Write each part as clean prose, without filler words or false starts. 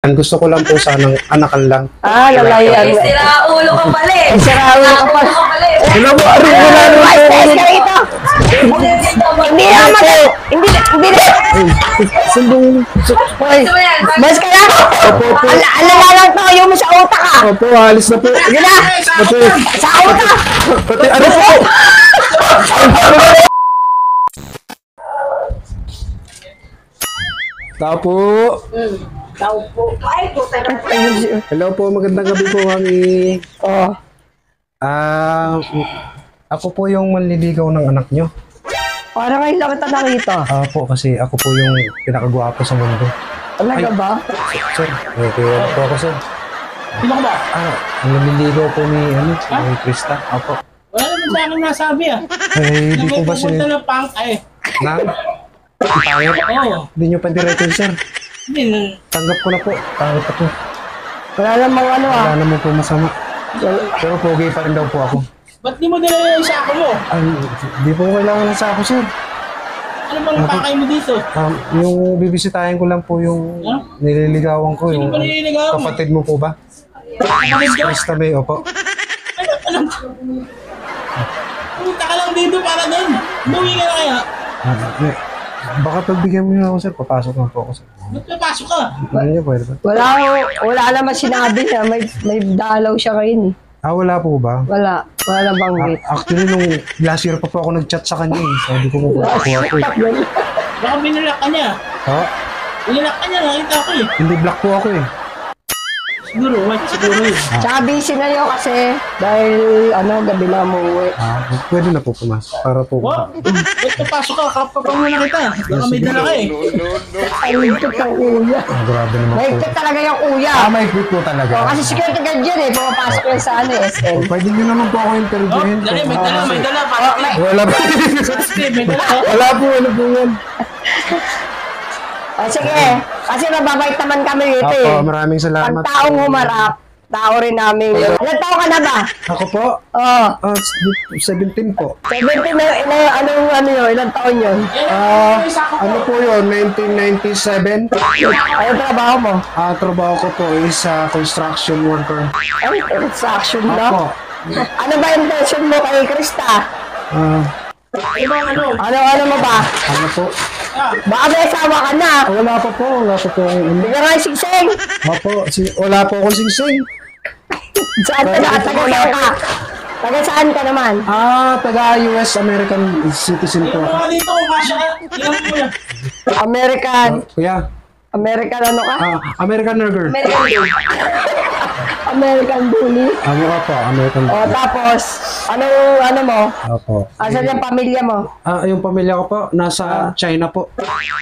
Ang gusto ko lang po sanang anakan lang. Lalayan. Sira ulo ka pala eh. Sira ulo ka pala. Wala mo, Arin, wala naman po. Stress ka rito. Hindi naman. Hindi na. Sandong... Hoy, mas ka na. Alala lang tayo mo sa utak ka. Opo, alis na po. Sige na. Opo. Sa utak. Pati ano po? Tao po. Tao po. Ay, puta na. Hello po, magandang gabi po kami. Oh. Ako po yung manliligaw ng anak nyo. Para ngayon lang kita nakita. Po, kasi ako po yung pinakagwapo sa mundo. Talaga ba? Sir, kaya po ako, sir. Sino ka ba? Ang nanliligaw po ni Krista. Opo. Wala naman sa akin nasabi ah. Ay, di po ba Pupunta ng pang... Ay. Nang? Pangit? Oo. Hindi nyo pa diretso, sir. Hindi. Tanggap ko na po. Pangit pa po. Wala namang ano Wala naman po masama. Pero pogi pa rin daw po ako. Ba't di mo dinala yung sako mo? Ay, di po kailangan ng sako, sir. Ano bang pakay mo dito? Yung bibisitahin ko lang po yung nililigawan ko. Sino Yung ba nililigawan mo? kapatid mo po ba? Kapatid ka? Krista May, opo. Pumunta ka lang dito para doon. Buwi ka na kaya. Baka pagbigyan mo na ako, sir. Papasok na po ako, sir. Ba't papasok ka? Ano niyo, pwede ba? Wala naman sinabi niya. May dalaw siya ngayon eh. Wala po ba? Wala na banggit. Actually, nung last year pa po ako nag-chat sa kanya eh. Sabi ko mo po ako eh. Baka binulak ka niya. Ha? Binulak ka niya, nakita ko eh. Hindi black po ako eh. Siguro, siguro yun. Tsaka busy na yun kasi dahil gabi na umuwi. Pwede na po pumasok. Para po. What? Ba't papasok ka? Kapag muna kita. Baka may dala ka eh. Ay, higpit ng kuya. Grabe naman po. Mahigpit talaga yung kuya. May quit po talaga. Kasi security guard yun eh. Pumapasok yan sa SM. Pwede nyo naman po ako Oh, interviewin. dali, may dala, may dala. Positive. Wala po. Positive, may dala. Wala po, ano po yan. Sige. Kasi mababait naman kami dito eh. Maraming Pag salamat. taong humarap, tao rin namin. Ilan taon ka na ba? Ako po, Oo. 17 po. 17 ano yun? Ilang taon yun? Ano po yun, 1997? Ano trabaho mo? Trabaho ko po is construction worker. Ay, construction Ako. no? Ano ba intention mo kay Krista? Ano mo ba? Ano po? Baka may asawa ka na. Wala pa po, wala pa po. Hindi ka nga singsing. Wala po akong singsing. Saan ka na? Taga saan ka? Taga saan ka naman? Taga-US American citizen po. Mga dito, kasya ka. Ilang mo yan. American. Kuya, American ano ka? American Nurger. American bully. Mukha po, American O Nurger. tapos, ano mo? Opo. Asan yung pamilya mo? Yung pamilya ko po, nasa China po.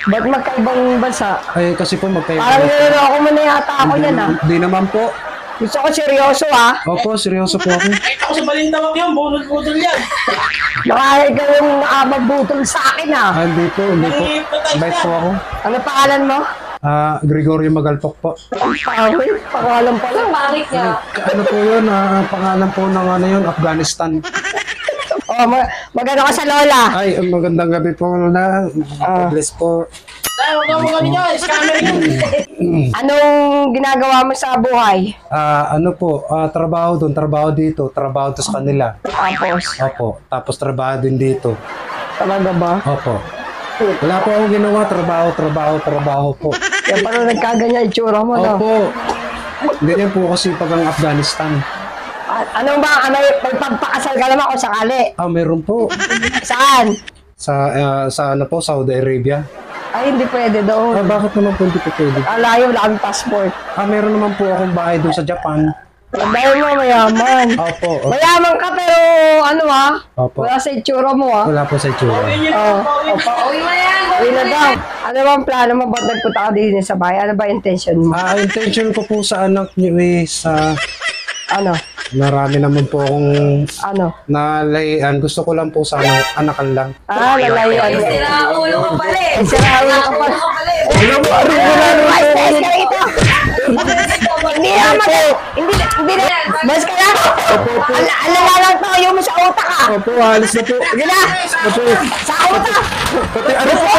Ba't magkaibang bansa? Ay, kasi po magkaya. Parang niloloko mo na yata ako yan ah. Hindi naman po. Gusto ko seryoso ah. Opo, seryoso po ako. Nakita ko sa balintawak yun, bunod-bunod yan. Baka ikaw yung nakabagbutol sa akin ah. Hindi po, hindi po. Nag-hypnotize Bait na. po ako. Ano pangalan mo? Gregorio Magaltok po. Ang pangit. Pangalan pa lang. Pangit niya. Ano po yun? Pangalan po ng Afghanistan. Oh, magano ka sa lola? Ay, magandang gabi po na. Bless po. Dahil huwag ka mga ninyo, scammer yun. Anong ginagawa mo sa buhay? Ano po, trabaho doon, trabaho dito, trabaho to sa kanila. Tapos, Opo, tapos trabaho din dito. talaga ba? Opo. Wala po akong ginawa, trabaho po. Kaya parang nagkaganyan itsura mo, no? Opo. Ganyan po kasi pag ang Afghanistan. Ano ba? Magpapakasal ka naman kung sakali? Meron po. Saan? Sa ano po, Saudi Arabia. Ay, hindi pwede doon. Bakit naman po hindi po pwede? Alayo, wala kami passport. Meron naman po akong bahay doon sa Japan. Dahil mo mayaman. Opo. Mayaman ka pero ano Opo. wala sa itsura mo Wala po sa itsura. Yun yun, Uwi mo na yan. Uwi na daw. Ano ba ang plano mo? Ba't nagpunta ka din sa bahay? Ano ba intention mo? Intention ko po sa anak niyo is Ano? marami naman po akong Ano? nalayan. Gusto ko lang po sana anakan lang. Lalayan. Sira ulo ka pala eh. Sira ulo ka pala. Wala mo, Arin, wala naman Ay, po. stress ka rito. Hindi naman. Hindi na. Mas ka na. Alala lang tayo mo sa utak ka. Opo, alis na po. Sige na. Opo. Sa utak. Pati ano po?